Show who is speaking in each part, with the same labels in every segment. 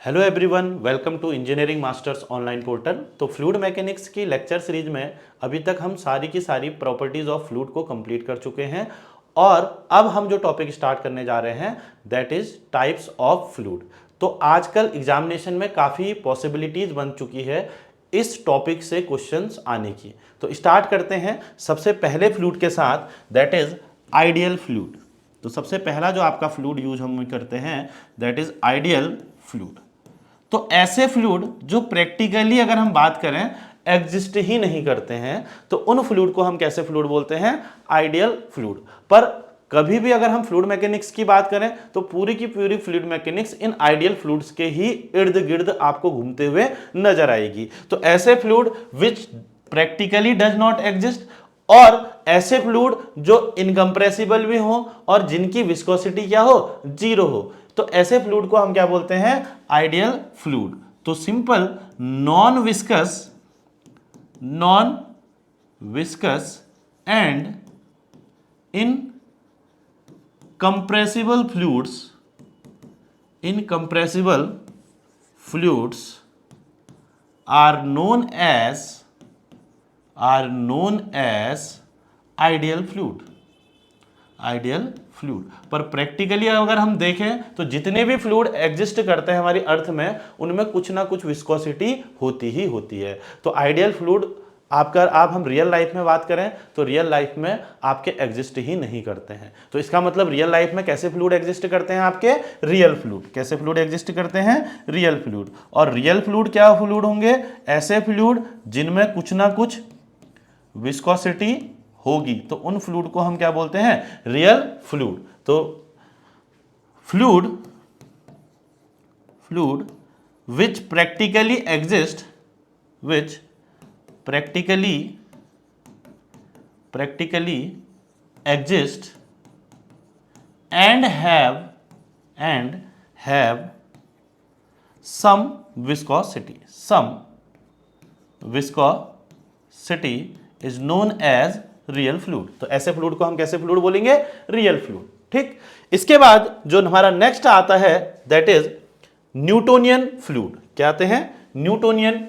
Speaker 1: Hello everyone, welcome to engineering masters online portal. तो fluid mechanics की lecture series में अभी तक हम सारी की सारी प्रॉपर्टीज ऑफ फ्लूइड को कंप्लीट कर चुके हैं और अब हम जो टॉपिक स्टार्ट करने जा रहे हैं that is types of fluid. तो आजकल एग्जामिनेशन में काफ़ी पॉसिबिलिटीज बन चुकी है इस टॉपिक से क्वेश्चंस आने की। तो स्टार्ट करते हैं सबसे पहले फ्लूइड के साथ, दैट इज आइडियल फ्लूइड। तो सबसे पहला जो आपका फ्लूइड यूज हम करते हैं दैट इज आइडियल फ्लूइड। तो ऐसे फ्लूइड जो प्रैक्टिकली अगर हम बात करें एग्जिस्ट ही नहीं करते हैं तो उन फ्लूइड को हम कैसे फ्लूइड बोलते हैं? Ideal fluid. पर कभी भी अगर हम फ्लूइड मैकेनिक्स की बात करें तो पूरी की पूरी fluid mechanics in ideal fluids के ही इर्द गिर्द आपको घूमते हुए नजर आएगी। तो ऐसे fluid which practically does not exist और ऐसे फ्लूइड जो इनकंप्रेसिबल भी हो और जिनकी विस्कोसिटी क्या हो? जीरो हो, तो ऐसे फ्लूइड को हम क्या बोलते हैं? Ideal fluid. तो simple non viscous and incompressible fluids are known as ideal fluid. पर प्रैक्टिकली अगर हम देखें तो जितने भी फ्लूइड एग्जिस्ट करते हैं हमारी अर्थ में उनमें कुछ ना कुछ विस्कोसिटी होती ही होती है। तो आइडियल फ्लूइड आप हम रियल लाइफ में बात करें तो रियल लाइफ में आपके एग्जिस्ट ही नहीं करते हैं। तो इसका मतलब रियल लाइफ में कैसे फ्लूइड एग्जिस्ट करते हैं? आपके रियल फ्लूइड। कैसे फ्लूइड एग्जिस्ट करते हैं? Real fluid. और रियल फ्लूइड क्या फ्लूइड होंगे? ऐसे फ्लूइड जिनमें कुछ ना कुछ विस्कोसिटी होगी, तो उन फ्लूइड को हम क्या बोलते हैं? Real fluid. तो fluid which practically exist and have some viscosity is known as real fluid. तो ऐसे फ्लूइड को हम कैसे फ्लूइड बोलेंगे? Real fluid. ठीक। इसके बाद जो हमारा नेक्स्ट आता है दैट इज न्यूटोनियन फ्लूइड। क्या आते हैं? Newtonian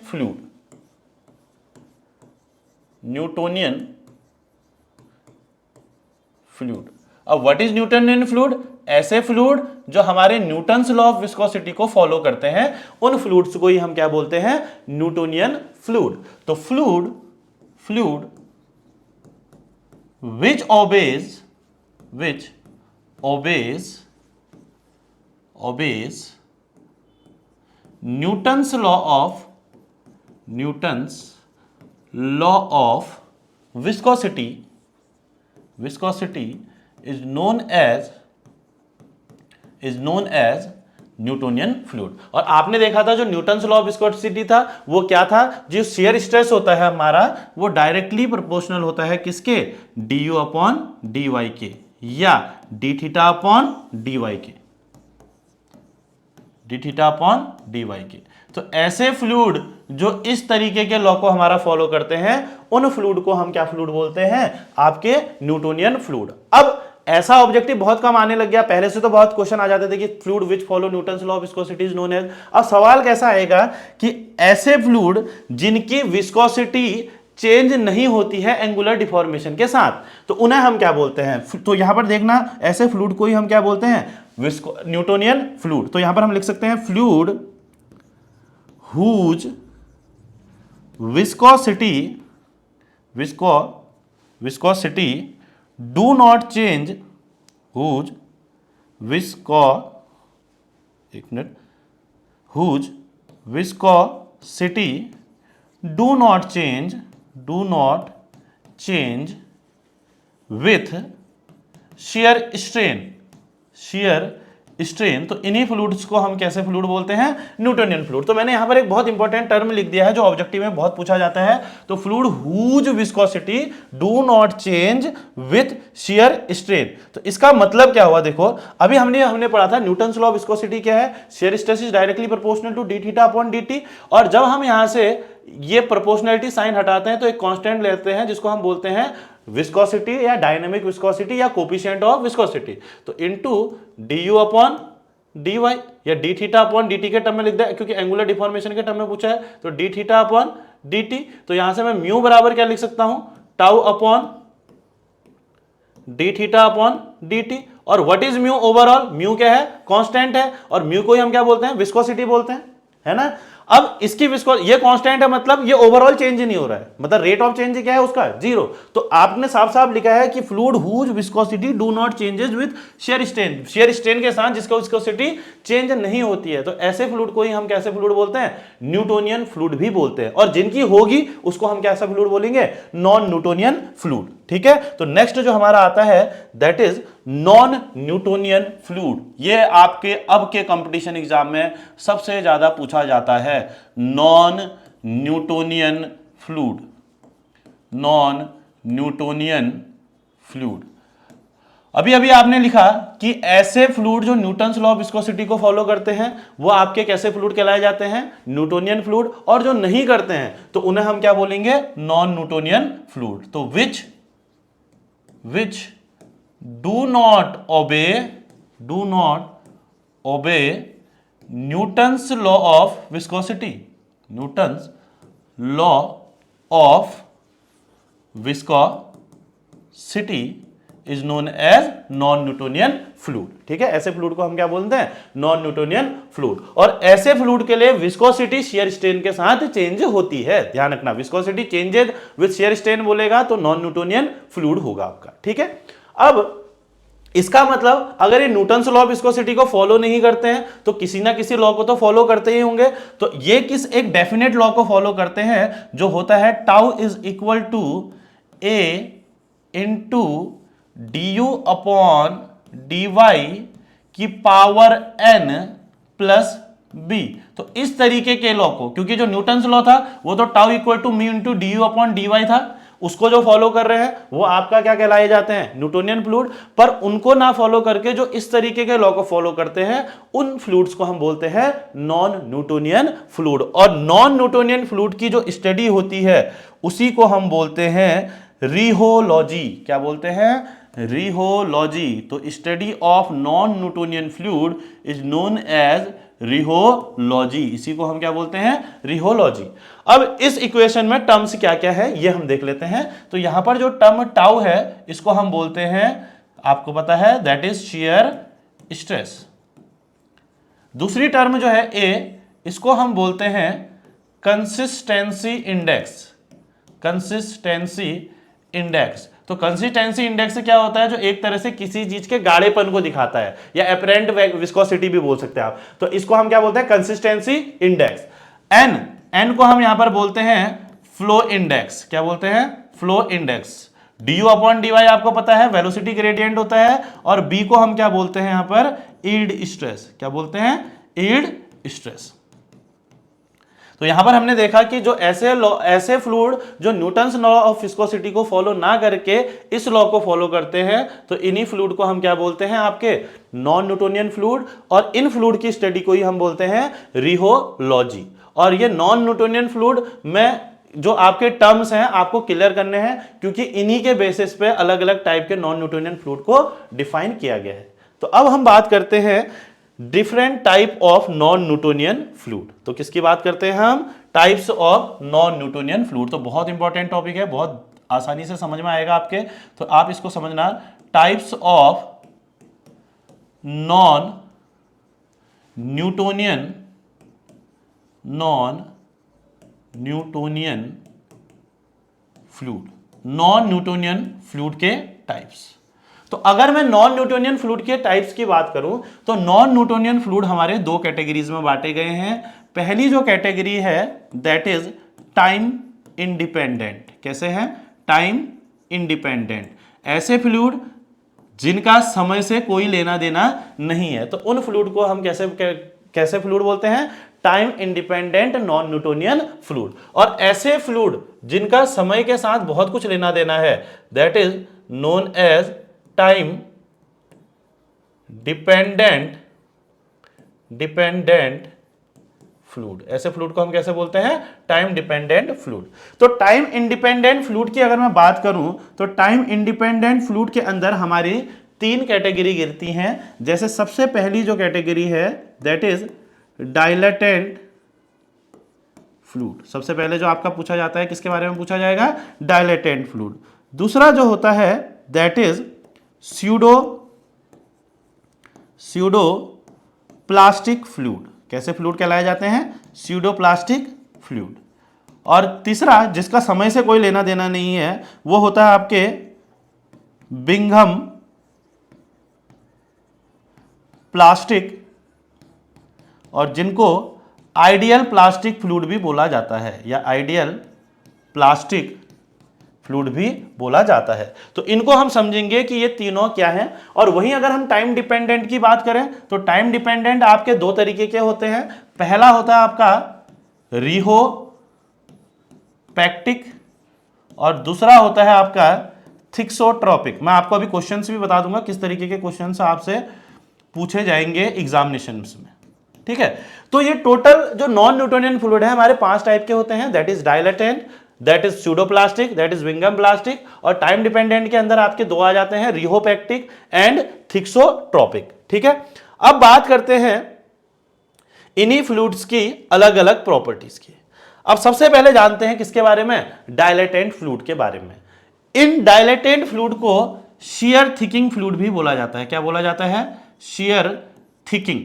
Speaker 1: fluid. अब व्हाट इज न्यूटोनियन फ्लूइड? ऐसे फ्लूइड जो हमारे न्यूटन्स लॉ ऑफ विस्कोसिटी को फॉलो करते हैं उन फ्लूइड्स को ही हम क्या बोलते हैं? Newtonian fluid. तो fluid which obeys Newton's law of viscosity is known as Newtonian fluid. और आपने देखा था जो न्यूटन्स लॉ ऑफ विस्कोसिटी था वो क्या था? जो शियर स्ट्रेस होता है हमारा वो डायरेक्टली प्रोपोर्शनल होता है किसके? du अपॉन dy के या d थीटा अपॉन dy के। तो ऐसे फ्लूइड जो इस तरीके के लॉ को हमारा फॉलो करते हैं उन फ्लूइड को हम क्या फ्लूइड बोलते हैं? आपके न्यूटोनियन फ्लूइड। अब ऐसा ऑब्जेक्टिव बहुत कम आने लग गया, पहले से तो बहुत क्वेश्चन आ जाते थे कि fluid which follow Newton's law of viscosity is known as. अब सवाल कैसा आएगा कि ऐसे फ्लूइड जिनकी विस्कोसिटी चेंज नहीं होती है एंगुलर डिफॉर्मेशन के साथ, तो उन्हें हम क्या बोलते हैं? तो यहां पर देखना ऐसे फ्लूइड को ही हम क्या बोलते हैं? Newtonian fluid. तो यहां पर हम लिख सकते हैं fluid whose viscosity do not change whose viscosity do not change with shear strain। तो इन्हीं फ्लूइड्स को हम कैसे फ्लूइड बोलते हैं? Newtonian fluid. तो मैंने यहां पर एक बहुत इंपॉर्टेंट टर्म लिख दिया है जो ऑब्जेक्टिव में बहुत पूछा जाता है। तो fluid whose viscosity do not change with shear strain. तो इसका मतलब क्या हुआ? देखो अभी हमने पढ़ा था न्यूटन्स लॉ ऑफ विस्कोसिटी क्या है? Shear stress is directly proportional to D theta upon dt। और जब हम यहां से ये प्रोपोर्शनलिटी साइन हटाते हैं तो एक कांस्टेंट लेते हैं जिसको हम बोलते हैं विस्कोसिटी या डायनेमिक विस्कोसिटी या कोफिशिएंट ऑफ विस्कोसिटी। तो into du upon D Y, या D theta upon D T के टर्म में लिख दे, क्योंकि एंगुलर डिफॉर्मेशन के टर्म में पूछा है, तो D theta upon D T. तो यहां से मैं म्यू बराबर क्या लिख सकता हूं, tau upon D theta upon D T. और what is mu overall, mu क्या है, कांस्टेंट है, और म्यू को ही हम क्या बोलते हैं, विस्कोसिटी बोलते हैं, है ना। अब इसकी ये कांस्टेंट है, मतलब ये ओवरऑल चेंज नहीं हो रहा है, मतलब रेट ऑफ चेंज क्या है उसका, जीरो। तो आपने साफ साफ लिखा है कि fluid whose viscosity do not changes with shear strain, shear strain के साथ जिसका विस्कोसिटी चेंज नहीं होती है, तो ऐसे फ्लूइड को ही हम कैसे फ्लूइड बोलते हैं, न्यूटोनियन फ्लूइड भी बोलते हैं। और जिनकी होगी उसको हम कैसा फ्लूइड बोलेंगे, नॉन न्यूटोनियन फ्लूइड। ठीक है, तो नेक्स्ट जो हमारा आता है that is non Newtonian fluid. ये आपके अब के कंपटीशन एग्जाम में सबसे ज्यादा पूछा जाता है, non Newtonian fluid, non Newtonian fluid. अभी अभी आपने लिखा कि ऐसे फ्लूइड जो न्यूटन्स लॉ ऑफ विस्कोसिटी को फॉलो करते हैं वो आपके कैसे फ्लूइड कहलाए जाते हैं, न्यूटोनियन फ्लूइड। और जो नहीं करते हैं तो उन्हें हम क्या बोलेंगे, नॉन न्यूटोनियन फ्लूइड। तो which do not obey Newton's law of viscosity, Newton's law of viscosity is known as non Newtonian fluid. ठीक है, ऐसे फ्लूइड को हम क्या बोलते हैं, नॉन न्यूटोनियन फ्लूइड। और ऐसे फ्लूइड के लिए विस्कोसिटी शेयर स्ट्रेन के साथ चेंज होती है, ध्यान रखना, viscosity changes with shear strain बोलेगा तो नॉन न्यूटोनियन फ्लूइड होगा आपका। ठीक है, अब इसका मतलब अगर ये न्यूटन्स लॉ ऑफ विस्कोसिटी को फॉलो नहीं करते हैं तो किसी ना किसी लॉ को तो फॉलो करते ही होंगे। तो ये किस एक डेफिनेट लॉ को फॉलो करते हैं जो होता है tau is equal to A into D U upon D Y की पावर n प्लस बी। तो इस तरीके के लॉ को, क्योंकि जो न्यूटन्स लॉ था वो तो tau equal to mu into D U upon D Y था, उसको जो फॉलो कर रहे हैं वो आपका क्या कहलाए जाते हैं, न्यूटोनियन फ्लूइड। पर उनको ना फॉलो करके जो इस तरीके के लॉ को फॉलो करते हैं उन फ्लूइड्स को हम बोलते हैं नॉन न्यूटोनियन फ्लूइड। और नॉन न्यूटोनियन फ्लूइड की जो स्टडी होती है उसी को हम बोलते हैं रिहोलॉजी। क्या बोलते हैं, रिहोलॉजी। तो study of non Newtonian fluid is known as rheology, इसी को हम क्या बोलते हैं, रिहोलॉजी। अब इस इक्वेशन में टर्म्स क्या क्या है ये हम देख लेते हैं। तो यहां पर जो टर्म टाउ है इसको हम बोलते हैं, आपको पता है, दैट इज शियर स्ट्रेस। दूसरी टर्म जो है ए, इसको हम बोलते हैं कंसिस्टेंसी इंडेक्स, कंसिस्टेंसी इंडेक्स। तो कंसिस्टेंसी इंडेक्स क्या होता है, जो एक तरह से किसी चीज के गाढ़ेपन को दिखाता है, या एपरेंट विस्कोसिटी भी बोल सकते हैं आप। तो इसको हम क्या बोलते हैं, कंसिस्टेंसी इंडेक्स। एन को हम यहां पर बोलते हैं फ्लो इंडेक्स। क्या बोलते हैं, flow index. D U upon D Y आपको पता है वेलोसिटी ग्रेडियंट होता है। और बी को हम क्या बोलते हैं यहां पर, ईल्ड स्ट्रेस। क्या बोलते हैं, ईल्ड स्ट्रेस। तो यहां पर हमने देखा कि जो ऐसे फ्लूइड जो न्यूटन्स लॉ ऑफ विस्कोसिटी को फॉलो ना करके इस लॉ को फॉलो करते हैं तो इन्हीं फ्लूइड को हम क्या बोलते हैं, आपके नॉन न्यूटोनियन फ्लूइड। और इन फ्लूइड की स्टडी को ही हम बोलते हैं रिहोलॉजी। और ये नॉन न्यूटोनियन फ्लूइड में जो आपके टर्म्स हैं आपको क्लियर करने हैं, क्योंकि इन्हीं के बेसिस पे अलग अलग टाइप के नॉन न्यूटोनियन फ्लूइड को डिफाइन किया गया है। तो अब हम बात करते हैं different type of non Newtonian fluid. तो किसकी बात करते हैं हम, types of non Newtonian fluid. तो बहुत इंपॉर्टेंट टॉपिक है, बहुत आसानी से समझ में आएगा आपके, तो आप इसको समझना। Types of non Newtonian fluid, non Newtonian fluid के टाइप्स। तो अगर मैं नॉन न्यूटोनियन फ्लूइड के टाइप्स की बात करूं तो नॉन न्यूटोनियन फ्लूइड हमारे दो कैटेगरीज में बांटे गए हैं। पहली जो कैटेगरी है दैट इज टाइम इंडिपेंडेंट। कैसे हैं, टाइम इंडिपेंडेंट। ऐसे फ्लूइड जिनका समय से कोई लेना देना नहीं है, तो उन फ्लूइड को हम कैसे फ्लूइड बोलते हैं, time independent non Newtonian fluid. और ऐसे फ्लूइड जिनका समय के साथ बहुत कुछ लेना देना है that is known as time dependent fluid. ऐसे फ्लूइड को हम कैसे बोलते हैं, टाइम डिपेंडेंट फ्लूइड। तो टाइम इंडिपेंडेंट फ्लूइड की अगर मैं बात करूं तो टाइम इंडिपेंडेंट फ्लूइड के अंदर हमारी तीन कैटेगरी गिरती हैं। जैसे सबसे पहली जो कैटेगरी है दैट इज डाइलेटेंट फ्लूइड। सबसे पहले जो आपका पूछा जाता है किसके बारे में पूछा जाएगा? Dilatant fluid. दूसरा जो होता है that is pseudo plastic fluid. कैसे फ्लूइड कहलाए जाते हैं? Pseudo plastic fluid. और तीसरा जिसका समय से कोई लेना देना नहीं है वो होता है आपके बिंघम प्लास्टिक, और जिनको आइडियल प्लास्टिक फ्लूइड भी बोला जाता है या आइडियल प्लास्टिक फ्लूइड भी बोला जाता है। तो इनको हम समझेंगे कि ये तीनों क्या हैं। और वहीं अगर हम टाइम डिपेंडेंट की बात करें तो टाइम डिपेंडेंट आपके दो तरीके के होते हैं। पहला होता है आपका रिहोपैक्टिक और दूसरा होता है आपका थिक्सोट्रोपिक। मैं आपको अभी क्वेश्चंस भी बता दूंगा किस तरीके के क्वेश्चंस आपसे पूछे जाएंगे एग्जामिनेशंस में, ठीक है। तो ये टोटल जो नॉन न्यूटोनियन फ्लूइड है हमारे 5 टाइप के होते हैं, that is dilatant, that is pseudoplastic, that is विंगम प्लास्टिक, और टाइम डिपेंडेंट के अंदर आपके दो आ जाते हैं, रिहोपैक्टिक एंड थिक्सोट्रोपिक, ठीक है। अब बात करते हैं इन्हीं फ्लूइड्स की अलग अलग प्रॉपर्टीज की। अब सबसे पहले जानते हैं किसके बारे में? डाइलेटेंट फ्लूइड के बारे में। इन डाइलेटेंट फ्लूइड को शेयर थिकिंग फ्लूइड भी बोला जाता है। क्या बोला जाता है? Share thickening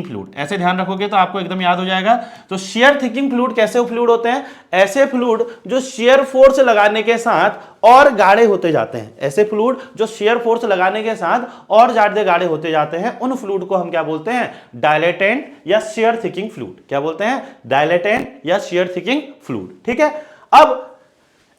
Speaker 1: fluid. ऐसे ध्यान रखोगे तो आपको एकदम याद हो जाएगा। तो शेयर थिकिंग फ्लूइड कैसे फ्लूइड होते हैं? ऐसे फ्लूइड जो शेयर फोर्स लगाने के साथ और गाढ़े होते जाते हैं। ऐसे फ्लूइड जो शेयर फोर्स लगाने के साथ और ज्यादा गाढ़े होते जाते हैं, उन फ्लूइड को हम क्या बोलते हैं? डाइलेटेंट या शेयर थिकिंग फ्लूइड। क्या बोलते हैं? डाइलेटेंट या शेयर थिकिंग फ्लूइड, ठीक है। अब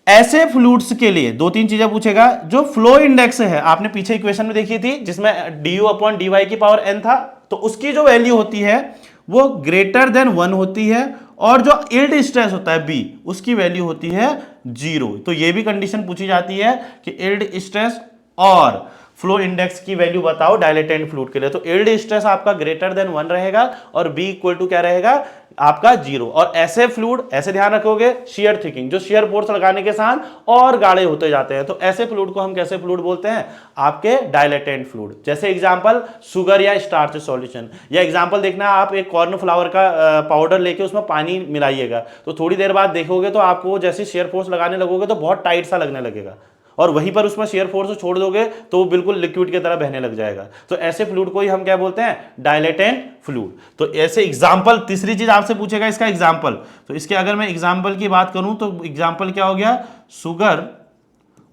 Speaker 1: ऐसे फ्लूइड्स के लिए दो तीन चीजें पूछेगा। जो फ्लो इंडेक्स है, आपने पीछे इक्वेशन में देखी थी जिसमें du/dy की पावर n था, तो उसकी जो वैल्यू होती है वो ग्रेटर देन 1 होती है, और जो यील्ड स्ट्रेस होता है b, उसकी वैल्यू होती है 0। तो ये भी कंडीशन पूछी जाती है कि यील्ड स्ट्रेस और फ्लो इंडेक्स की वैल्यू बताओ डाइलेटेंट फ्लूइड के लिए। तो यील्ड स्ट्रेस आपका ग्रेटर देन 1 रहेगा और b इक्वल टू क्या रहेगा? आपका 0। और ऐसे फ्लूइड, ऐसे ध्यान रखोगे, शेयर थिकिंग, जो शेयर फोर्स लगाने के साथ और गाढ़े होते जाते हैं, तो ऐसे फ्लूइड को हम कैसे फ्लूइड बोलते हैं? आपके डाइलेटेंट फ्लूइड। जैसे एग्जांपल शुगर या स्टार्च सॉल्यूशन, या एग्जांपल देखना, आप एक कॉर्न फ्लावर का पाउडर लेके उसमें पानी मिलाइएगा, तो थोड़ी देर बाद देखोगे तो आपको जैसे शेयर फोर्स लगाने लगोगे तो बहुत टाइट सा लगने लगेगा, और वहीं पर उसमें शेयर फोर्स छोड़ दोगे तो वो बिल्कुल लिक्विड की तरह बहने लग जाएगा। तो ऐसे फ्लूइड को ही हम क्या बोलते हैं? Dilatant fluid. तो ऐसे एग्जांपल, तीसरी चीज आपसे पूछेगा इसका एग्जांपल। तो इसके अगर मैं एग्जांपल की बात करूं तो एग्जांपल क्या हो गया? शुगर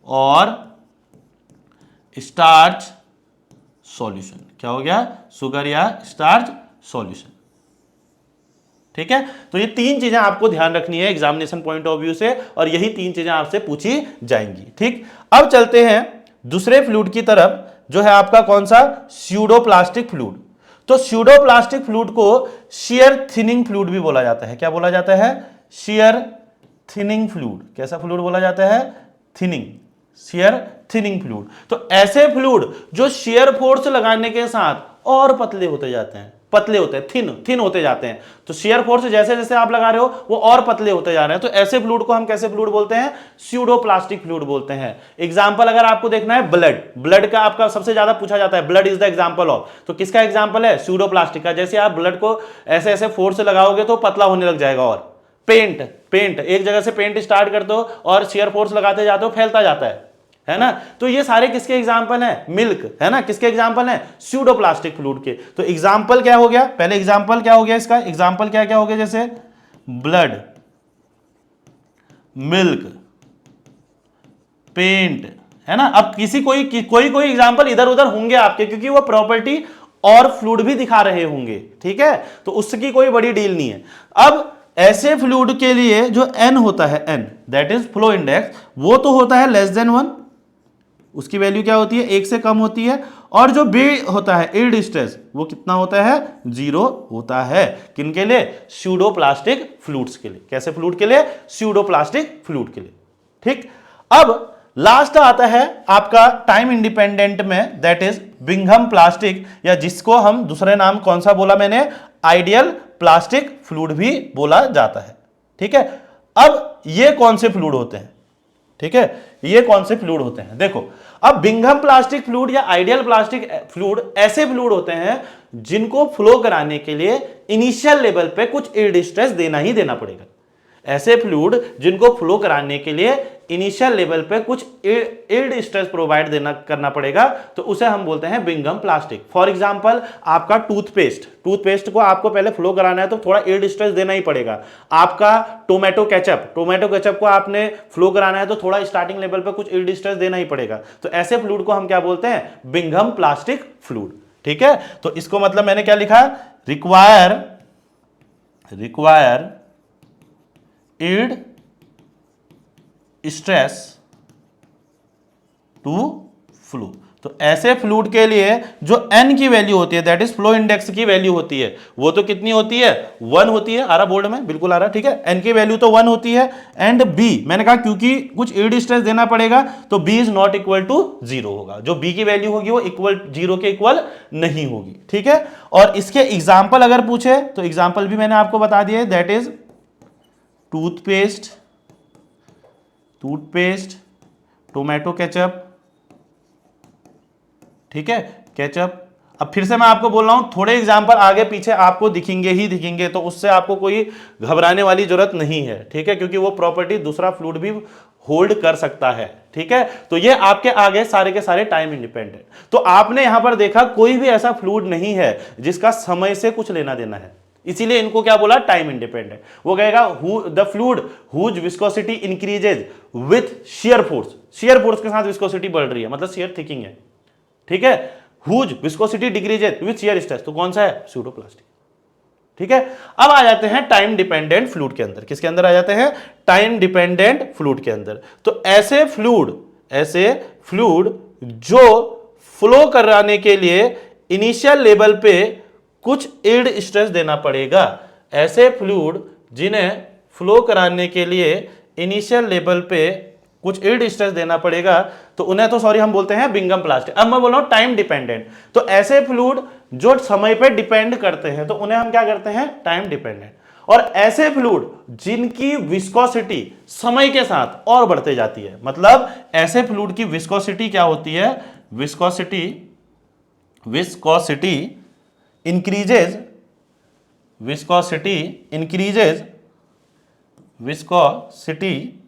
Speaker 1: और स्टार्च सॉल्यूशन। क्या हो गया? शुगर या स्टार्च सॉल्यूशन, ठीक है। तो ये तीन चीजें आपको ध्यान रखनी है एग्जामिनेशन पॉइंट ऑफ व्यू से, और यही तीन चीजें आपसे पूछी जाएंगी, ठीक। अब चलते हैं दूसरे फ्लूइड की तरफ, जो है आपका कौन सा? Pseudoplastic fluid. तो स्यूडोप्लास्टिक फ्लूइड को शेयर थिनिंग फ्लूइड भी बोला जाता है। क्या बोला जाता है? Share thinning fluid. कैसा फ्लूइड बोला जाता है? Thinning, share thinning fluid. तो ऐसे फ्लूइड जो शेयर फोर्स लगाने के साथ और पतले होते जाते हैं, पतले होते हैं, थिन होते जाते हैं। तो शेयर फोर्स जैसे जैसे आप लगा रहे हो वो और पतले होते जा रहे हैं, तो ऐसे फ्लूइड को हम कैसे फ्लूइड बोलते हैं? स्यूडोप्लास्टिक फ्लूइड बोलते हैं। एग्जांपल अगर आपको देखना है, ब्लड का आपका सबसे ज्यादा पूछा जाता है, blood is the example of. तो किसका एग्जांपल है? स्यूडोप्लास्टिक का। जैसे आप ब्लड को ऐसे ऐसे फोर्स लगाओगे तो पतला होने लग जाएगा। और पेंट एक जगह से पेंट स्टार्ट करते हो और शेयर फोर्स लगाते जाते हो, फैलता जाता है ना। तो ये सारे किसके एग्जांपल हैं? मिल्क, है ना, किसके एग्जांपल हैं? स्यूडोप्लास्टिक फ्लूइड के। तो एग्जांपल क्या हो गया? पहले एग्जांपल क्या हो गया इसका? एग्जांपल क्या क्या हो गया? जैसे ब्लड, मिल्क, पेंट, है ना। अब कोई एग्जांपल इधर उधर होंगे आपके, क्योंकि वो प्रॉपर्टी और फ्लूइड भी दिखा रहे होंगे, ठीक है। तो उसकी कोई बड़ी डील नहीं है। अब ऐसे फ्लूइड के लिए जो n होता है, n that is flow index, वो तो होता है लेस देन 1, उसकी वैल्यू क्या होती है? 1 से कम होती है। और जो b होता है, यील्ड स्ट्रेस, वो कितना होता है? 0 होता है। किनके लिए? स्यूडोप्लास्टिक फ्लूइड्स के लिए। कैसे फ्लूइड के लिए? स्यूडोप्लास्टिक फ्लूइड के लिए, ठीक। अब लास्ट आता है आपका टाइम इंडिपेंडेंट में, दैट इज बिंघम प्लास्टिक, या जिसको हम दूसरे नाम कौन सा बोला मैंने? आइडियल प्लास्टिक फ्लूइड भी बोला जाता है, ठीक है। अब ये कौन से फ्लूइड होते हैं? ठीक है, ये कौन से फ्लूइड होते हैं? देखो, अब बिंघम प्लास्टिक फ्लूइड या आइडियल प्लास्टिक फ्लूइड ऐसे फ्लूइड होते हैं जिनको फ्लो कराने के लिए इनिशियल लेवल पे कुछ यील्ड स्ट्रेस देना ही देना पड़ेगा। ऐसे फ्लूइड जिनको फ्लो कराने के लिए इनिशियल लेवल पे कुछ यील्ड स्ट्रेस प्रोवाइड करना पड़ेगा, तो उसे हम बोलते हैं बिंघम प्लास्टिक। फॉर एग्जांपल आपका टूथपेस्ट को आपको पहले फ्लो कराना है तो थोड़ा यील्ड स्ट्रेस देना ही पड़ेगा। आपका टोमेटो केचप को आपने फ्लो कराना है तो थोड़ा स्टार्टिंग लेवल पे कुछ यील्ड स्ट्रेस देना ही पड़ेगा। तो ऐसे फ्लूइड को हम क्या बोलते हैं? Bingham plastic fluid. ठीक है, तो इसको मतलब मैंने क्या लिखा? Require yield stress to flow. तो ऐसे फ्लूइड के लिए जो n की वैल्यू होती है, दैट इज फ्लो इंडेक्स की वैल्यू होती है, वो तो कितनी होती है? 1 होती है। आ रहा बोर्ड में? बिल्कुल आ रहा। ठीक है, n की वैल्यू तो 1 होती है। एंड b, मैंने कहा क्योंकि कुछ यील्ड स्ट्रेस देना पड़ेगा तो b is not equal to 0 होगा। जो b की वैल्यू होगी वो इक्वल 0 के इक्वल नहीं होगी। ठीक है, और इसके एग्जाम्पल अगर पूछे तो एग्जाम्पल भी मैंने आपको बता दिया है, that is toothpaste, tomato ketchup. ठीक है, केचप। अब फिर से मैं आपको बोल रहा हूं, थोड़े एग्जाम्पल आगे पीछे आपको दिखेंगे, तो उससे आपको कोई घबराने वाली जरूरत नहीं है। ठीक है, क्योंकि वो प्रॉपर्टी दूसरा फ्लूइड भी होल्ड कर सकता है। ठीक है, तो ये आपके आगे सारे के सारे टाइम इंडिपेंडेंट। तो आपने यहां पर देखा कोई भी ऐसा फ्लूइड नहीं है जिसका समय से कुछ लेना देना है, इसीलिए इनको क्या बोला? Time independent. वो कहेगा the fluid whose viscosity increases with shear force के साथ विस्कोसिटी बढ़ रही है, मतलब शियर थिकिंग है। ठीक है, whose viscosity decreases with shear stress, तो कौन सा है? स्यूडोप्लास्टिक। ठीक है, अब आ जाते हैं टाइम डिपेंडेंट फ्लूइड के अंदर। किसके अंदर आ जाते हैं? टाइम डिपेंडेंट फ्लूइड के अंदर। तो ऐसे फ्लूइड जो फ्लो कराने के लिए इनिशियल लेवल पे कुछ यील्ड स्ट्रेस देना पड़ेगा, ऐसे फ्लूइड जिन्हें फ्लो कराने के लिए इनिशियल लेवल पे कुछ यील्ड स्ट्रेस देना पड़ेगा, तो उन्हें तो हम बोलते हैं बिंघम प्लास्टिक। अब मैं बोल रहा हूं टाइम डिपेंडेंट, तो ऐसे फ्लूइड जो समय पे डिपेंड करते हैं तो उन्हें हम क्या करते हैं? Time dependent. और ऐसे फ्लूइड जिनकी विस्कोसिटी समय के साथ और बढ़ते जाती है, मतलब ऐसे फ्लूइड की विस्कोसिटी क्या होती है? Viscosity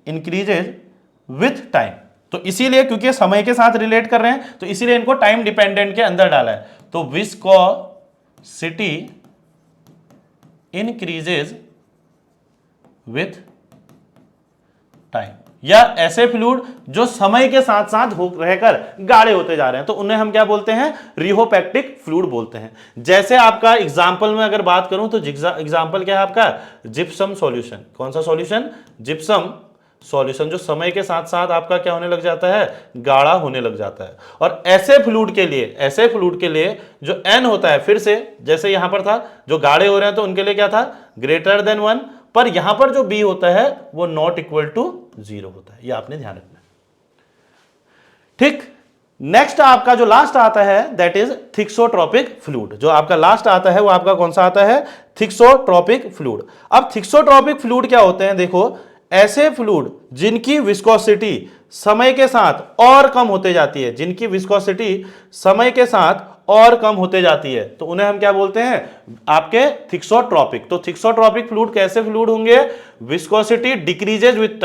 Speaker 1: increases with time. तो इसीलिए क्योंकि समय के साथ रिलेट कर रहे हैं तो इसीलिए इनको टाइम डिपेंडेंट के अंदर डाला है। तो विस्कोसिटी इंक्रीजेज विथ टाइम, या ऐसे फ्लूइड जो समय के साथ साथ रहकर गाढ़े होते जा रहे हैं तो उन्हें हम क्या बोलते हैं? रिहोपैक्टिक फ्लूइड बोलते हैं। जैसे आपका एग्जांपल में अगर बात करूं तो एग्जांपल क्या है आपका? Gypsum solution. कौन सा सॉल्यूशन? जिप्सम सॉल्यूशन, जो समय के साथ साथ आपका क्या होने लग जाता है? गाढ़ा होने लग जाता है। और ऐसे फ्लूइड के लिए जो n होता है, फिर से जैसे यहां पर था, जो गाढ़े हो रहे हैं तो उनके लिए क्या था? ग्रेटर देन 1, पर यहां पर जो b होता है वो नॉट इक्वल टू 0 होता है। ये आपने ध्यान रखना है। ठीक, नेक्स्ट आपका जो लास्ट आता है दैट इज थिक्सोट्रोपिक फ्लूइड। जो आपका लास्ट आता है वो आपका कौन सा आता है? Thixotropic fluid. अब थिक्सोट्रोपिक फ्लूइड क्या होते हैं? देखो, ऐसे फ्लूइड जिनकी विस्कोसिटी समय के साथ और कम होते जाती है, तो उन्हें हम क्या बोलते हैं? आपके थिक्सोट्रोपिक। तो थिक्सोट्रोपिक फ्लूइड कैसे फ्लूइड होंगे? विस्कोसिटी डिक्रीजेज विथ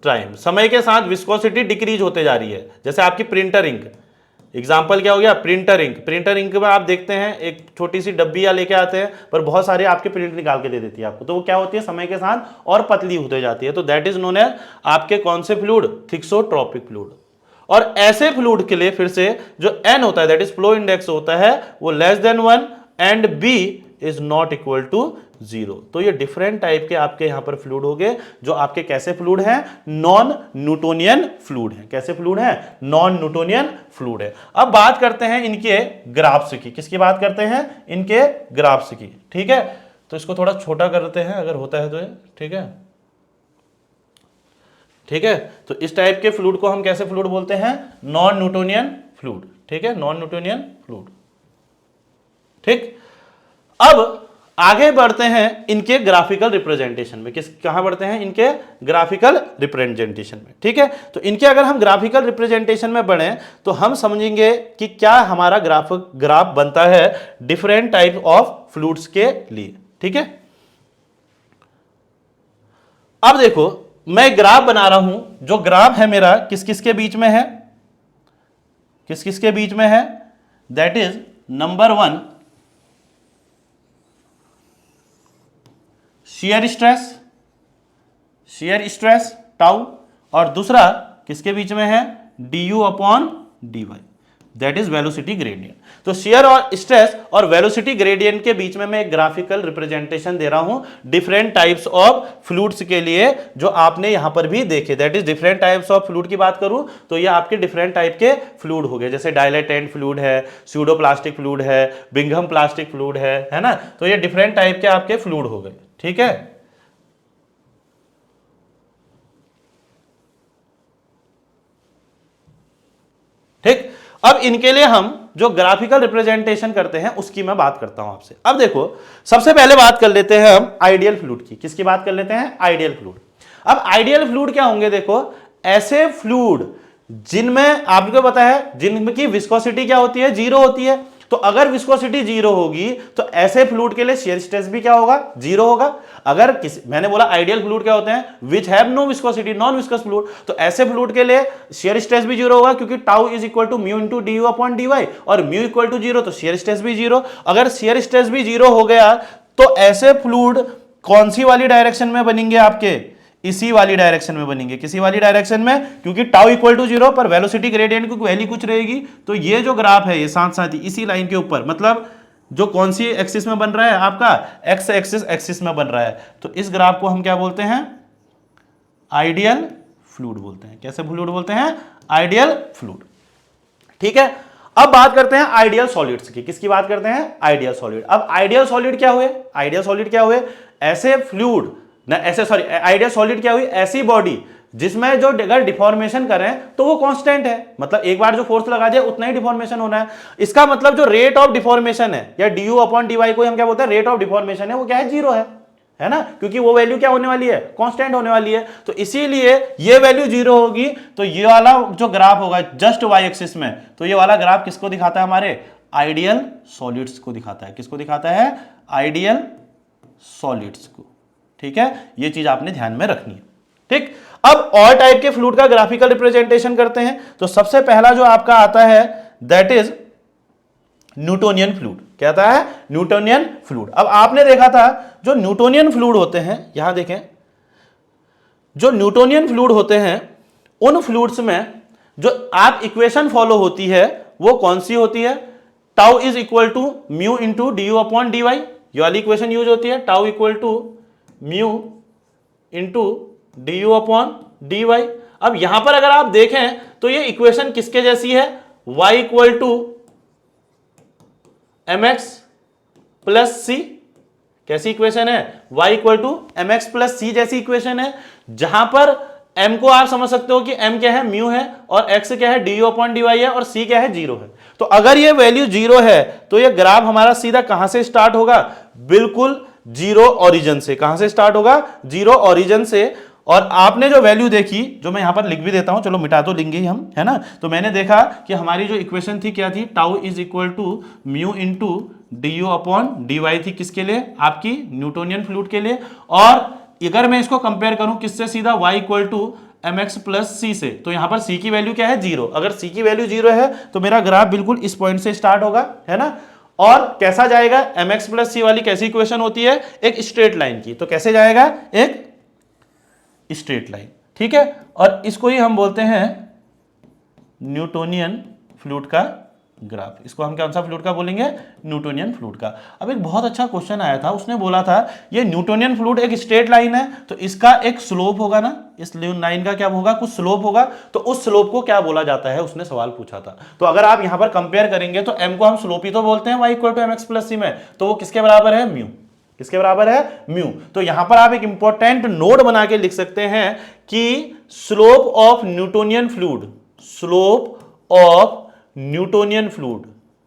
Speaker 1: टाइम, समय के साथ विस्कोसिटी डिक्रीज होते जा रही है। जैसे आपकी प्रिंटर इंक, एग्जाम्पल क्या हो गया? प्रिंटर इंक में आप देखते हैं एक छोटी सी डब्बी या लेके आते हैं, पर बहुत सारे आपके प्रिंट निकाल के दे देती है आपको, तो वो क्या होती है? समय के साथ और पतली होते जाती है। तो दैट इज नोन एज आपके कौन से फ्लूइड? Thixotropic fluid. और ऐसे फ्लूइड के लिए फिर से जो n होता है, दैट इज फ्लो इंडेक्स होता है, वो less than 1 and b is not equal to 0। तो ये डिफरेंट टाइप के आपके यहां पर फ्लूइड हो गए, जो आपके कैसे फ्लूइड हैं? नॉन न्यूटोनियन फ्लूइड हैं। कैसे फ्लूइड हैं? नॉन न्यूटोनियन फ्लूइड है। अब बात करते हैं इनके ग्राफ्स की। किसकी बात करते हैं? इनके ग्राफ्स की। ठीक है, तो इसको थोड़ा छोटा करते हैं अगर होता है तो। ठीक है, तो इस टाइप के फ्लूइड को हम कैसे फ्लूइड बोलते हैं? Non Newtonian fluid. ठीक है, नॉन न्यूटोनियन फ्लूइड। ठीक, अब आगे बढ़ते हैं इनके ग्राफिकल रिप्रेजेंटेशन में। कहां बढ़ते हैं? इनके ग्राफिकल रिप्रेजेंटेशन में। ठीक है, तो इनके अगर हम ग्राफिकल रिप्रेजेंटेशन में बढ़े तो हम समझेंगे कि क्या हमारा ग्राफ बनता है डिफरेंट टाइप ऑफ फ्लूइड्स के लिए। ठीक है, अब देखो मैं ग्राफ बना रहा हूं, जो ग्राफ है मेरा किस किस के बीच में है? किस किस के बीच में है? That is number 1 shear stress tau, और दूसरा किसके बीच में है? du upon dy, that is velocity gradient. तो शेयर और स्ट्रेस और वेलोसिटी ग्रेडियंट के बीच में मैं एक ग्राफिकल रिप्रेजेंटेशन दे रहा हूं डिफरेंट टाइप्स ऑफ फ्लूइड्स के लिए, जो आपने यहां पर भी देखे। That is different types of fluid की बात करूं तो ये आपके डिफरेंट टाइप के फ्लूइड हो गए, जैसे डायलेटेंट फ्लूइड है, स्यूडोप्लास्टिक फ्लूइड है, बिंघम प्लास्टिक फ्लूइड है ना। तो ये डिफरेंट टाइप के आपके फ्लूइड हो गए। ठीक है, ठीक। अब इनके लिए हम जो ग्राफिकल रिप्रेजेंटेशन करते हैं उसकी मैं बात करता हूं आपसे। अब देखो सबसे पहले बात कर लेते हैं हम आइडियल फ्लूइड की। किसकी बात कर लेते हैं? Ideal fluid. अब आइडियल फ्लूइड क्या होंगे? देखो ऐसे फ्लूइड जिनमें आपको पता है जिनकी विस्कोसिटी क्या होती है? जीरो होती है। तो अगर विस्कोसिटी जीरो होगी तो ऐसे फ्लूइड के लिए शेयर स्ट्रेस भी क्या होगा? जीरो होगा। अगर मैंने बोला आइडियल फ्लूइड क्या होते हैं? Which have no viscosity, non viscous fluid. तो ऐसे फ्लूइड के लिए शेयर स्ट्रेस भी जीरो होगा, क्योंकि tau is equal to mu into D upon D Y, और म्यू इक्वल टू जीरो तो शेयर स्ट्रेस भी जीरो। अगर शेयर स्ट्रेस भी जीरो हो गया तो ऐसे फ्लूइड कौन सी वाली डायरेक्शन में बनेंगे? आपके इसी वाली डायरेक्शन में बनेंगे। किसी वाली डायरेक्शन में? क्योंकि टाउ इक्वल टू जीरो पर वेलोसिटी ग्रेडियंट की वैल्यू कुछ रहेगी। तो ये जो ग्राफ है ये साथ साथ ही इसी लाइन के ऊपर, मतलब जो कौन सी एक्सिस में बन रहा है? आपका एक्स एक्सिस में बन रहा है। तो इस ग्राफ को हम क्या बोलते हैं? आइडियल फ्लूइड बोलते हैं। कैसे फ्लूइड बोलते हैं? Ideal fluid. ठीक है, अब बात करते हैं आइडियल सॉलिड्स की। किसकी बात करते हैं? Ideal solid. अब आइडियल सॉलिड क्या हुए? आइडियल सॉलिड क्या हुए? ऐसे फ्लूइड आइडियल सॉलिड क्या हुई? ऐसी बॉडी जिसमें जो अगर डिफॉर्मेशन करें तो वो कांस्टेंट है, मतलब एक बार जो फोर्स लगा दिया उतना ही डिफॉर्मेशन होना है। इसका मतलब जो रेट ऑफ डिफॉर्मेशन है या डी अपॉन डी वाई को हम क्या बोलते हैं? रेट ऑफ डिफॉर्मेशन है, वो क्या है? जीरो है ना, क्योंकि वो वैल्यू क्या होने वाली है? कांस्टेंट होने वाली है। तो इसीलिए ये वैल्यू जीरो होगी। तो ये वाला जो ग्राफ होगा जस्ट वाई एक्सिस में, तो ये वाला ग्राफ किसको दिखाता है? हमारे आइडियल सॉलिड्स को दिखाता है। किसको दिखाता है? आइडियल सॉलिड्स को। ठीक है, ये चीज आपने ध्यान में रखनी है। ठीक, अब और टाइप के फ्लूइड का ग्राफिकल रिप्रेजेंटेशन करते हैं। तो सबसे पहला जो आपका आता है दैट इज न्यूटोनियन फ्लूइड। क्या आता है? Newtonian fluid. अब आपने देखा था जो न्यूटोनियन फ्लूइड होते हैं, यहां देखें, जो न्यूटोनियन फ्लूइड होते हैं उन फ्लूइड्स में जो आप इक्वेशन फॉलो होती है वो कौन सी होती है? Tau is equal to mu into D upon D Y, ये वाली इक्वेशन यूज होती है। Tau equal to mu into D U upon D Y. अब यहां पर अगर आप देखें तो ये इक्वेशन किसके जैसी है? y equal to M X plus C. कैसी इक्वेशन है? y equal to M X plus C जैसी इक्वेशन है, जहां पर m को आप समझ सकते हो कि m क्या है? म्यू है, और x क्या है? D U upon D Y है, और c क्या है? जीरो है। तो अगर ये वैल्यू जीरो है तो ये ग्राफ हमारा सीधा कहां से स्टार्ट होगा? बिल्कुल जीरो ओरिजिन से। कहां से स्टार्ट होगा? जीरो ओरिजिन से। और आपने जो वैल्यू देखी, जो मैं यहां पर लिख भी देता हूं, चलो मिटा तो लेंगे ही हम, है ना। तो मैंने देखा कि हमारी जो इक्वेशन थी क्या थी? Tau is equal to mu into D U upon D Y थी। किसके लिए? आपकी न्यूटोनियन फ्लूइड के लिए। और अगर मैं इसको कंपेयर करूं किससे? सीधा y equal to M X plus C से। तो यहां पर c की वैल्यू क्या है? जीरो। अगर c की वैल्यू जीरो है तो मेरा ग्राफ बिल्कुल इस पॉइंट से स्टार्ट होगा, है ना। और कैसा जाएगा? एम एक्स प्लस सी वाली कैसी इक्वेशन होती है? एक स्ट्रेट लाइन की। तो कैसे जाएगा? एक स्ट्रेट लाइन। ठीक है, और इसको ही हम बोलते हैं न्यूटोनियन फ्लूइड का ग्राफ। इसको हम कौन सा फ्लूइड का बोलेंगे? न्यूटोनियन फ्लूइड का। अब एक बहुत अच्छा क्वेश्चन आया था, उसने बोला था ये न्यूटोनियन फ्लूइड एक स्ट्रेट लाइन है तो इसका एक स्लोप होगा ना, इस लाइन का क्या होगा? कुछ स्लोप होगा। तो उस स्लोप को क्या बोला जाता है? उसने सवाल पूछा था। तो अगर आप यहां पर कंपेयर करेंगे तो m को हम स्लोप ही तो बोलते हैं y equal to M X plus C में, तो वो किसके बराबर है? म्यू। किसके बराबर है? म्यू। तो यहां पर आप एक इंपॉर्टेंट नोट बना के लिख सकते हैं कि slope of Newtonian fluid, slope of Newtonian fluid,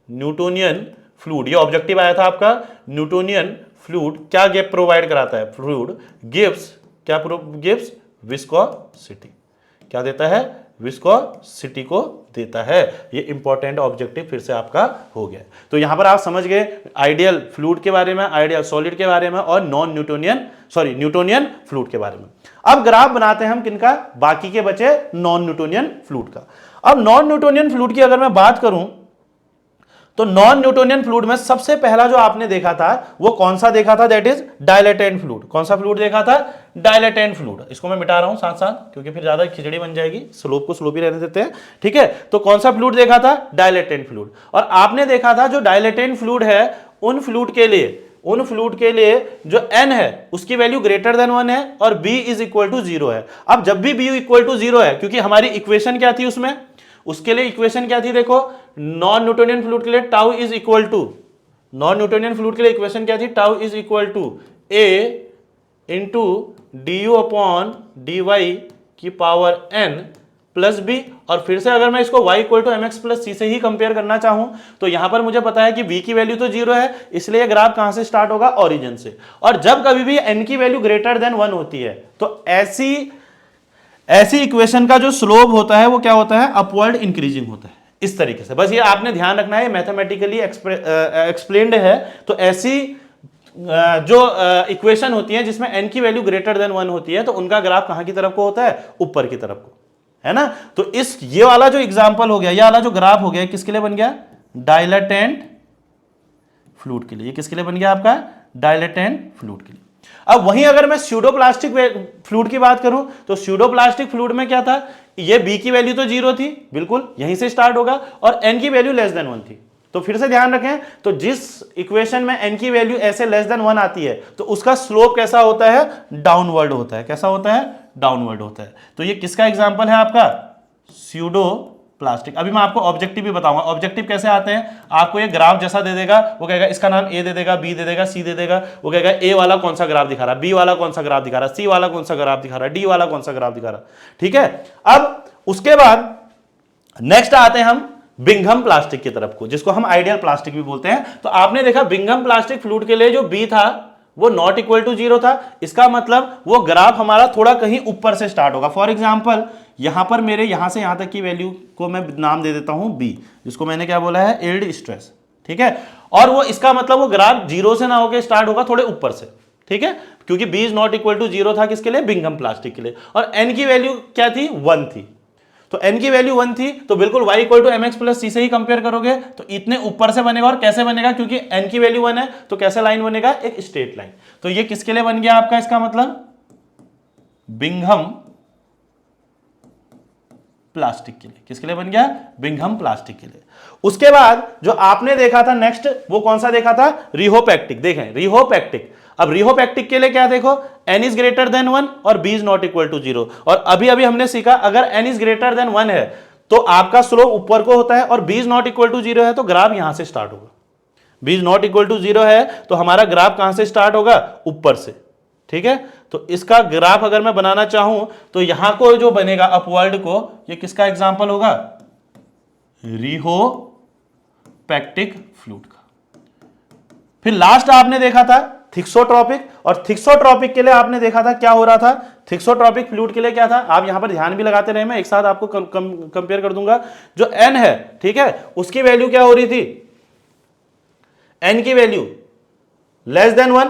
Speaker 1: Newtonian fluid, ये ऑब्जेक्टिव आया था आपका, न्यूटोनियन फ्लूइड क्या गैप प्रोवाइड कराता है? Fluid gives viscosity. क्या देता है? विस्कोसिटी को देता है। ये इंपॉर्टेंट ऑब्जेक्टिव फिर से आपका हो गया। तो यहां पर आप समझ गए आइडियल फ्लूइड के बारे में, आइडियल सॉलिड के बारे में और न्यूटोनियन फ्लूइड के बारे में। अब ग्राफ बनाते हैं हम किनका? बाकी के बचे नॉन न्यूटोनियन फ्लूइड का। अब नॉन न्यूटोनियन फ्लूइड की अगर मैं बात करूं तो नॉन न्यूटोनियन फ्लूइड में सबसे पहला जो आपने देखा था वो कौन सा देखा था? That is dilatant fluid. कौन सा फ्लूइड देखा था? Dilatant fluid. इसको मैं मिटा रहा हूं साथ साथ क्योंकि फिर ज्यादा खिचड़ी बन जाएगी, स्लोप को स्लोप ही रहने देते हैं, ठीक है। तो कौन सा फ्लूइड देखा था? Dilatant fluid. और आपने देखा था जो डायलेटेंट फ्लूइड है उन फ्लूइड के लिए जो n है उसकी वैल्यू ग्रेटर देन 1 है और b इज इक्वल टू 0 है। अब जब भी b इक्वल टू 0 है, क्योंकि हमारी इक्वेशन क्या थी उसके लिए इक्वेशन क्या थी? देखो, नॉन न्यूटोनियन फ्लूइड के लिए tau is equal to, non Newtonian fluid के लिए इक्वेशन क्या थी? Tau is equal to a into du upon dy की पावर n प्लस b। और फिर से अगर मैं इसको y equal to mx plus c से ही कंपेयर करना चाहूं तो यहां पर मुझे पता है कि v की वैल्यू तो 0 है, इसलिए ग्राफ कहां से स्टार्ट होगा? ओरिजिन से। और जब कभी भी n की वैल्यू ग्रेटर देन 1 होती है तो ऐसी इक्वेशन का जो स्लोप होता है वो क्या होता है? अपवर्ड इंक्रीजिंग होता है। इस तरीके से, बस ये आपने ध्यान रखना है, मैथमेटिकली एक्सप्लेन्ड है। तो ऐसी जो इक्वेशन होती है जिसमें n की वैल्यू ग्रेटर देन 1 होती है तो उनका ग्राफ कहां की तरफ को होता है? ऊपर की तरफ को, है ना। तो ये वाला जो एग्जांपल हो गया, ये वाला जो ग्राफ हो गया, किसके लिए बन गया? डायलेटेंट फ्लूइड के लिए। ये किसके लिए बन गया आपका? डायलेटेंट फ्लूइड के लिए। अब वहीं अगर मैं स्यूडोप्लास्टिक फ्लूइड की बात करूं तो स्यूडोप्लास्टिक फ्लूइड में क्या था? ये b की वैल्यू तो 0 थी, बिल्कुल यहीं से स्टार्ट होगा, और n की वैल्यू लेस देन 1 थी। तो फिर से ध्यान रखें, तो जिस इक्वेशन में n की वैल्यू ऐसे लेस देन 1 आती है तो उसका स्लोप कैसा होता है? डाउनवर्ड होता है। कैसा होता है? डाउनवर्ड होता है। तो ये किसका एग्जांपल है आपका? Pseudo plastic. अभी मैं आपको ऑब्जेक्टिव भी बताऊंगा। ऑब्जेक्टिव कैसे आते हैं? आपको ये ग्राफ जैसा दे देगा, वो कहेगा इसका नाम ए दे देगा, बी दे देगा, सी दे देगा, वो कहेगा ए वाला कौन सा ग्राफ दिखा रहा, बी वाला कौन सा ग्राफ दिखा रहा, सी वाला कौन सा ग्राफ दिखा रहा, डी वाला कौन सा ग्राफ दिखा रहा, ठीक है। अब उसके बाद नेक्स्ट आते हैं हम बिंघम प्लास्टिक की तरफ को, जिसको हम आइडियल प्लास्टिक भी बोलते हैं। तो आपने देखा बिंघम प्लास्टिक फ्लूइड के लिए जो बी था वो नॉट इक्वल टू 0 था। इसका मतलब वो ग्राफ हमारा थोड़ा कहीं ऊपर से स्टार्ट होगा। फॉर एग्जांपल यहां पर मेरे यहां से यहां तक की वैल्यू को मैं नाम दे देता हूं बी, जिसको मैंने क्या बोला है? यील्ड स्ट्रेस, ठीक है। और वो इसका मतलब वो ग्राफ 0 से ना होकर स्टार्ट होगा थोड़े ऊपर से, ठीक है, क्योंकि B is not equal to 0 था किसके लिए? बिंघम प्लास्टिक के लिए। और एन की वैल्यू क्या थी? 1 थी। तो n की वैल्यू 1 थी तो बिल्कुल y equal to mx plus c से ही कंपेयर करोगे तो इतने ऊपर से बनेगा। और कैसे बनेगा? क्योंकि n की वैल्यू 1 है तो कैसे लाइन बनेगा? एक स्ट्रेट लाइन। तो ये किसके लिए बन गया आपका? इसका मतलब बिंघम प्लास्टिक के लिए। किसके लिए बन गया? बिंघम प्लास्टिक के लिए। उसके बाद जो आपने देखा था नेक्स्ट, वो कौन सा देखा था? रिहोपैक्टिक। देखें रिहोपैक्टिक। अब रिहोपैक्टिक के लिए क्या देखो? n इज ग्रेटर देन 1 और b is not equal to 0। और अभी अभी हमने सीखा अगर n इज ग्रेटर देन 1 है तो आपका स्लोप ऊपर को होता है और b is not equal to 0 है तो ग्राफ यहां से स्टार्ट होगा। b is not equal to 0 है तो हमारा ग्राफ कहां से स्टार्ट होगा? ऊपर से, ठीक है। तो इसका ग्राफ अगर मैं बनाना चाहूं तो यहां को जो बनेगा अपवर्ड को, ये किसका एग्जांपल होगा? रिहोपैक्टिक फ्लूइड का। फिर लास्ट आपने देखा था थिक्सोट्रॉपिक, और थिक्सोट्रॉपिक के लिए आपने देखा था क्या हो रहा था? थिक्सोट्रॉपिक फ्लूइड के लिए क्या था? आप यहां पर ध्यान भी लगाते रहे, मैं एक साथ आपको कंपेयर कर दूंगा। जो n है, ठीक है, उसकी वैल्यू क्या हो रही थी? n की वैल्यू लेस देन 1,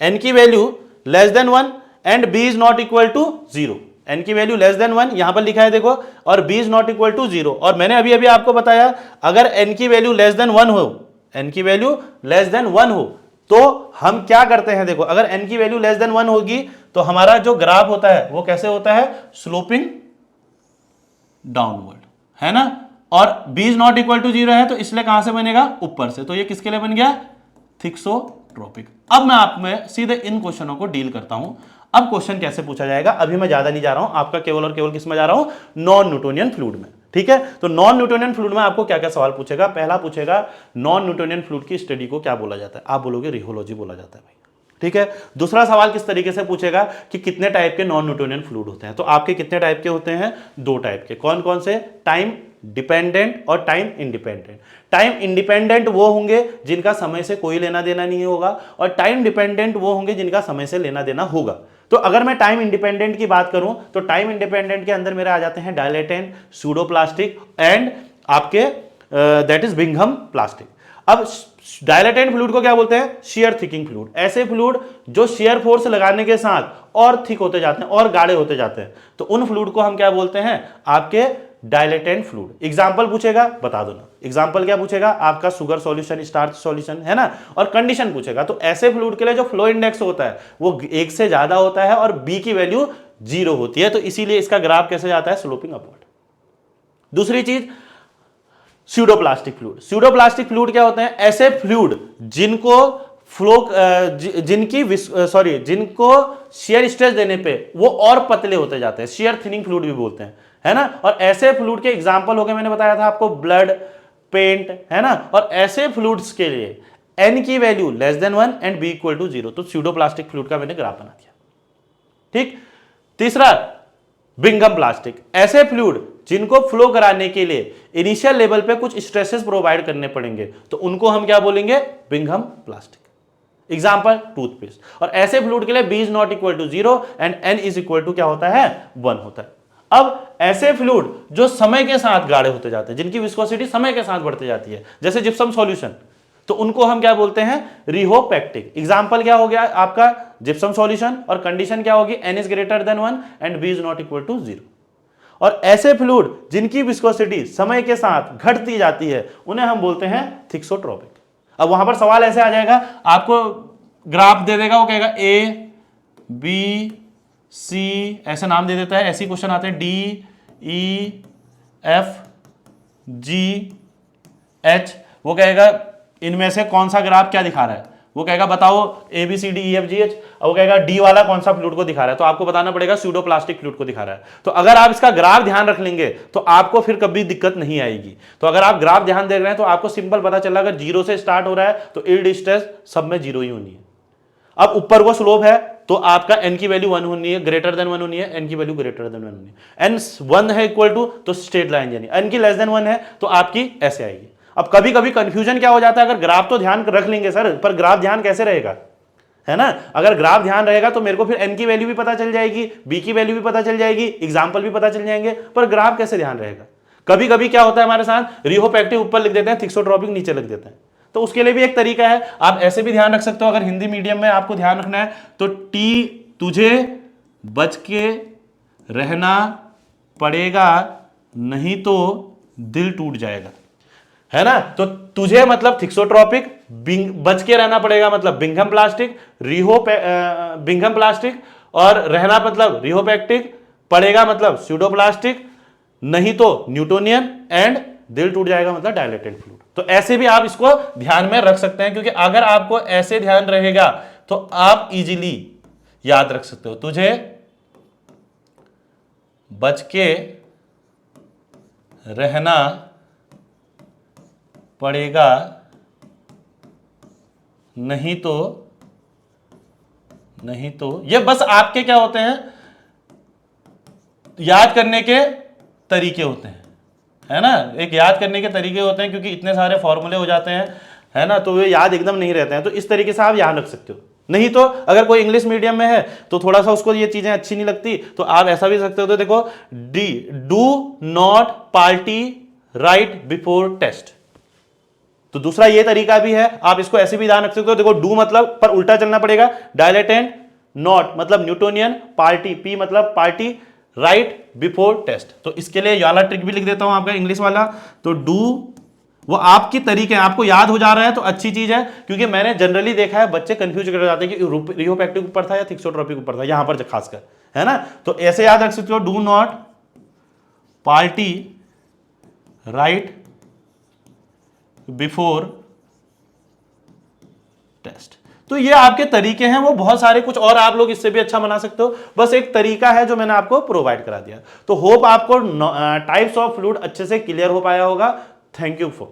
Speaker 1: n की value less than 1 and b is not equal to 0। n की वैल्यू लेस देन 1 यहां पर लिखा है देखो, और b is not equal to 0। और मैंने अभी अभी आपको बताया अगर n की वैल्यू लेस देन 1 हो, n की वैल्यू लेस देन 1 हो तो हम क्या करते हैं? देखो अगर n की वैल्यू लेस देन 1 होगी तो हमारा जो ग्राफ होता है वो कैसे होता है? स्लोपिंग डाउनवर्ड, है ना। और b is not equal to 0 है तो इसलिए कहां से बनेगा? ऊपर से। तो ये किसके लिए बन गया? थिक्सोट्रॉपिक। अब मैं आप में सीधे इन क्वेश्चनों को डील करता हूं। अब क्वेश्चन कैसे पूछा जाएगा, अभी मैं ज्यादा नहीं जा रहा हूं, आपका केवल और केवल किस में जा रहा हूं? नॉन न्यूटोनियन फ्लूइड में, ठीक है। तो नॉन न्यूटोनियन फ्लूइड में आपको क्या क्या सवाल पूछेगा? पहला पूछेगा नॉन न्यूटोनियन फ्लूइड की स्टडी को क्या बोला जाता है? आप बोलोगे रिहोलॉजी बोला जाता है भाई, ठीक है। दूसरा सवाल किस तरीके से पूछेगा कि कितने टाइप के नॉन न्यूटोनियन फ्लूइड होते हैं? तो आपके कितने टाइप के होते हैं? 2 टाइप के। कौन कौन से? टाइम डिपेंडेंट और टाइम इंडिपेंडेंट। टाइम इंडिपेंडेंट वो होंगे जिनका समय से कोई लेना देना नहीं होगा, और टाइम डिपेंडेंट वो होंगे जिनका समय से लेना देना होगा। तो अगर मैं टाइम इंडिपेंडेंट की बात करूं तो टाइम इंडिपेंडेंट के अंदर मेरे आ जाते हैं डायलेटेंट, सूडोप्लास्टिक एंड आपके दैट इज बिंघम प्लास्टिक। अब डायलेटेंट फ्लूइड को क्या बोलते हैं? Share thickening fluid. ऐसे फ्लूइड जो शेयर फोर्स लगाने के साथ और थिक होते जाते हैं और गाढ़े होते जाते हैं, तो उन फ्लूइड को हम क्या बोलते हैं? आपके डायलेटेंट फ्लूइड। एग्जांपल पूछेगा, बता दो ना, एग्जांपल क्या पूछेगा? आपका शुगर सॉल्यूशन, स्टार्च सॉल्यूशन, है ना, और कंडीशन पूछेगा। तो ऐसे फ्लूइड के लिए जो फ्लो इंडेक्स होता है वो 1 से ज्यादा होता है और बी की वैल्यू 0 होती है, तो इसीलिए इसका ग्राफ कैसे जाता है? Sloping upward. दूसरी चीज, स्यूडोप्लास्टिक फ्लूइड। स्यूडोप्लास्टिक फ्लूइड क्या होते हैं? ऐसे फ्लूइड जिनको जिनको शेयर स्ट्रेस देने पे वो और पतले होते जाते हैं, शेयर थिनिंग फ्लूइड भी बोलते हैं, है ना। और ऐसे फ्लूइड के एग्जांपल हो गए, मैंने बताया था आपको, ब्लड, पेंट, है ना। और ऐसे फ्लूइड्स के लिए n की value less than 1 and b equal to 0, तो स्यूडोप्लास्टिक फ्लूइड का मैंने ग्राफ बना दिया। ठीक। तीसरा, बिंघम प्लास्टिक। ऐसे फ्लूइड जिनको फ्लो कराने के लिए इनिशियल लेवल पे कुछ स्ट्रेसेस प्रोवाइड करने पड़ेंगे, तो उनको हम क्या बोलेंगे? Bingham plastic. Example, toothpaste. और ऐसे फ्लूइड के लिए b is not equal to 0 and n is equal to क्या होता है? 1 होता है। अब ऐसे फ्लूइड जो समय के साथ गाढ़े होते जाते हैं, जिनकी विस्कोसिटी समय के साथ बढ़ती जाती है, जैसे जिप्सम सॉल्यूशन, तो उनको हम क्या बोलते हैं? रिहोपैक्टिक। एग्जांपल क्या हो गया आपका? जिप्सम सॉल्यूशन, और कंडीशन क्या होगी? n is greater than 1 and b is not equal to 0। और ऐसे फ्लूइड जिनकी विस्कोसिटी समय के साथ घटती जाती है, उन्हें हम बोलते हैं थिक्सोट्रोपिक। अब वहां पर सवाल ऐसे आ जाएगा, आपको ग्राफ दे देगा, वो कहेगा A B C, ऐसे नाम दे देता है, ऐसे क्वेश्चन आते हैं, D E F G H, वो कहेगा इनमें से कौन सा ग्राफ क्या दिखा रहा है? वो कहेगा बताओ A B C D E F G H, और वो कहेगा D वाला कौन सा फ्लूइड को दिखा रहा है, तो आपको बताना पड़ेगा स्यूडोप्लास्टिक फ्लूइड को दिखा रहा है। तो अगर आप इसका ग्राफ ध्यान रख लेंगे तो आपको फिर कभी दिक्कत नहीं आएगी। तो अगर आप ग्राफ ध्यान दे रहे हैं तो आपको सिंपल पता चला, अगर 0 से स्टार्ट हो रहा है तो यील्ड स्ट्रेस सब में 0 ही होनी है। अब ऊपर को स्लोप है तो आपका n की वैल्यू 1 होनी है, ग्रेटर देन 1 होनी है, n की वैल्यू ग्रेटर देन 1 होनी है। n 1 है इक्वल टू, तो स्ट्रेट लाइन यानी n की लेस देन 1 है तो आपकी ऐसे आएगी। अब कभी कभी कंफ्यूजन क्या हो जाता है, अगर ग्राफ तो ध्यान रख लेंगे सर, पर ग्राफ ध्यान कैसे रहेगा, है ना। अगर ग्राफ ध्यान रहेगा तो मेरे को फिर n की वैल्यू भी पता चल जाएगी, b की वैल्यू भी पता चल जाएगी, एग्जांपल भी पता चल जाएंगे, पर ग्राफ कैसे ध्यान रहेगा। कभी कभी क्या होता है हमारे साथ, रिहोपैक्टिव ऊपर लिख देते हैं, थिक्सोट्रोपिक नीचे लिख देते हैं। तो उसके लिए भी एक तरीका है, आप ऐसे भी ध्यान रख सकते हो। अगर हिंदी मीडियम में आपको ध्यान रखना है तो टी तुझे बच के रहना पड़ेगा, नहीं तो दिल टूट जाएगा, है ना। तो तुझे मतलब थिक्सोट्रोपिक, बच के रहना पड़ेगा मतलब बिंघम प्लास्टिक, बिंघम प्लास्टिक, और रहना मतलब रिहोपैक्टिक, पड़ेगा मतलब स्यूडोप्लास्टिक, नहीं तो न्यूटोनियन, एंड दिल टूट जाएगा मतलब डायलेटेंट फ्लूइड। तो ऐसे भी आप इसको ध्यान में रख सकते हैं, क्योंकि अगर आपको ऐसे ध्यान रहेगा तो आप इजीली याद रख सकते हो। तुझे बच के रहना पड़ेगा, नहीं तो ये बस आपके क्या होते हैं, याद करने के तरीके होते हैं, है ना। एक याद करने के तरीके होते हैं, क्योंकि इतने सारे फॉर्मूले हो जाते हैं, है ना, तो वे याद एकदम नहीं रहते हैं। तो इस तरीके से आप याद रख सकते हो। नहीं तो अगर कोई इंग्लिश मीडियम में है तो थोड़ा सा उसको ये चीजें अच्छी नहीं लगती, तो आप ऐसा भी सकते हो। तो देखो, do not party right before test, तो दूसरा ये तरीका भी है, आप इसको ऐसे भी ध्यान रख सकते हो। देखो, डू मतलब पर उल्टा चलना पड़ेगा, डायलेटेंट, नॉट मतलब न्यूटोनियन, पार्टी, पी मतलब पार्टी, राइट बिफोर टेस्ट। तो इसके लिए ये वाला ट्रिक भी लिख देता हूं आपका इंग्लिश वाला। तो डू वो आपकी तरीके हैं, आपको याद हो जा रहा है तो अच्छी चीज है, क्योंकि मैंने जनरली देखा है बच्चे कंफ्यूज कर जाते हैं कि रिहोपैक्टिक ऊपर था या थिक्सोट्रोपिक ऊपर था, यहां पर खासकर, है ना। तो ऐसे याद रख सकते हो, do not party right before test. तो ये आपके तरीके हैं, वो बहुत सारे कुछ और आप लोग इससे भी अच्छा बना सकते हो, बस एक तरीका है जो मैंने आपको प्रोवाइड करा दिया। तो होप आपको टाइप्स ऑफ फ्लूइड अच्छे से क्लियर हो पाया होगा। Thank you for